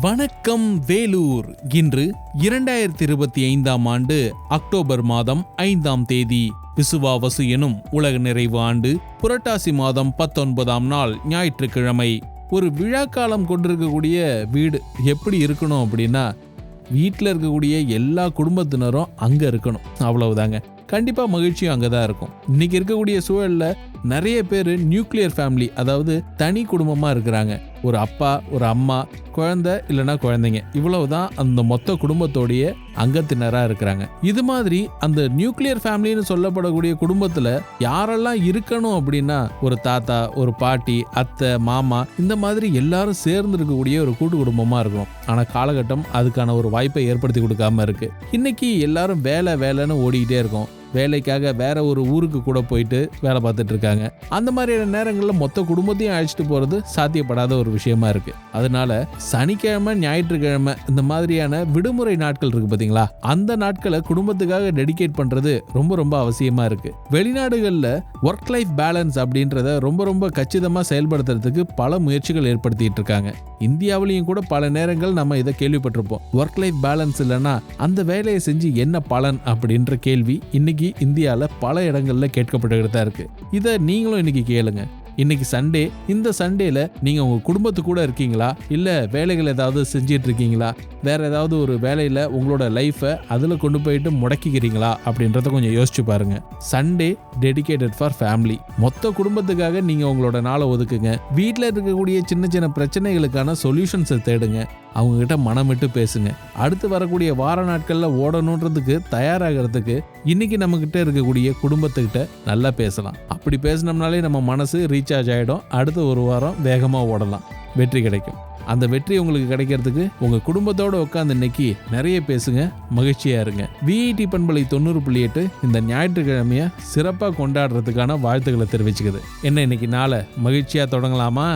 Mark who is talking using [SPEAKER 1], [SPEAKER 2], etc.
[SPEAKER 1] வணக்கம் வேலூர். இன்று 2025 ஆண்டு அக்டோபர் மாதம் 5ஆம் தேதி விசுவாவசு எனும் உலக நிறைவு ஆண்டு புரட்டாசி மாதம் 19ஆம் நாள் ஞாயிற்றுக்கிழமை. ஒரு விழா காலம் கொண்டிருக்கக்கூடிய வீடு எப்படி இருக்கணும் அப்படின்னா, வீட்டில் இருக்கக்கூடிய எல்லா குடும்பத்தினரும் அங்கே இருக்கணும், அவ்வளவுதாங்க. கண்டிப்பாக மகிழ்ச்சியும் அங்கே தான் இருக்கும். இன்னைக்கு இருக்கக்கூடிய சூழலில் நிறைய பேர் நியூக்ளியர் ஃபேமிலி, அதாவது தனி குடும்பமாக இருக்கிறாங்க. ஒரு அப்பா, ஒரு அம்மா, குழந்தை இல்லைன்னா குழந்தைங்க, இவ்வளவுதான் அந்த மொத்த குடும்பத்தோடைய அங்கத்தினராக இருக்கிறாங்க. இது மாதிரி அந்த நியூக்ளியர் ஃபேமிலின்னு சொல்லப்படக்கூடிய குடும்பத்தில் யாரெல்லாம் இருக்கணும் அப்படின்னா, ஒரு தாத்தா, ஒரு பாட்டி, அத்தை, மாமா, இந்த மாதிரி எல்லாரும் சேர்ந்து இருக்கக்கூடிய ஒரு கூட்டு குடும்பமாக இருக்கணும். ஆனால் காலகட்டம் அதுக்கான ஒரு வாய்ப்பை ஏற்படுத்தி கொடுக்காம இருக்கு. இன்னைக்கு எல்லாரும் வேலைன்னு ஓடிக்கிட்டே இருக்கோம். வேலைக்காக வேற ஒரு ஊருக்கு கூட போயிட்டு வேலை பார்த்துட்டு இருக்காங்க. அந்த மாதிரியான நேரங்களில் மொத்த குடும்பத்தையும் அழைச்சிட்டு போறது சாத்தியப்படாத ஒரு விஷயமா இருக்கு. அதனால சனிக்கிழமை, ஞாயிற்றுக்கிழமை இந்த மாதிரியான விடுமுறை நாட்கள் இருக்கு பாத்தீங்களா, அந்த நாட்களை குடும்பத்துக்காக டெடிகேட் பண்றது ரொம்ப அவசியமா இருக்கு. வெளிநாடுகள்ல ஒர்க் லைஃப் பேலன்ஸ் அப்படின்றத ரொம்ப கச்சிதமா செயல்படுத்துறதுக்கு பல முயற்சிகள் ஏற்படுத்திட்டு இருக்காங்க. இந்தியாவிலையும் கூட பல நேரங்கள் நம்ம இதை கேள்விப்பட்டிருப்போம். ஒர்க் லைஃப் பேலன்ஸ் இல்லைன்னா அந்த வேலையை செஞ்சு என்ன பலன் அப்படின்ற கேள்வி இன்னைக்கு இந்தியால பல இடங்கள்ல கேட்கப்பட்டுக்கிட்டு தான் இருக்கு. இதை நீங்களும் இன்னைக்கு கேளுங்க. இன்னைக்கு சண்டே. இந்த சண்டேல நீங்க உங்க குடும்பத்து கூட இருக்கீங்களா, இல்ல வேலைகள் ஏதாவது செஞ்சிட்டு இருக்கீங்களா, வேற ஏதாவது ஒரு வேலையில உங்களோட லைஃபை அதுல கொண்டு போயிட்டு முடக்கிக்கிறீங்களா அப்படின்றத கொஞ்சம் யோசிச்சு பாருங்க. Sunday dedicated for family. மொத்த குடும்பத்துக்காக நீங்க உங்களோட நாளை ஒதுக்குங்க. வீட்டில் இருக்கக்கூடிய சின்ன பிரச்சனைகளுக்கான சொல்யூஷன்ஸை தேடுங்க. அவங்க கிட்ட மனமிட்டு பேசுங்க. அடுத்து வரக்கூடிய வார நாட்கள்ல ஓடணுன்றதுக்கு தயாராகிறதுக்கு இன்னைக்கு நம்ம கிட்ட இருக்கக்கூடிய குடும்பத்துக்கிட்ட நல்லா பேசலாம். அப்படி பேசினோம்னாலே நம்ம மனசு ரீசார்ஜ் ஆகிடும். அடுத்த ஒரு வாரம் வேகமா ஓடலாம், வெற்றி கிடைக்கும். அந்த வெற்றி உங்களுக்கு கிடைக்கிறதுக்கு உங்க குடும்பத்தோட உட்காந்து இன்னைக்கு நிறைய பேசுங்க, மகிழ்ச்சியா இருங்க. VIT பண்பலை 90.8 இந்த ஞாயிற்றுக்கிழமைய சிறப்பா கொண்டாடுறதுக்கான வாழ்த்துக்களை தெரிவிச்சுக்குது. என்ன இன்னைக்கு நாளை மகிழ்ச்சியா தொடங்கலாமா?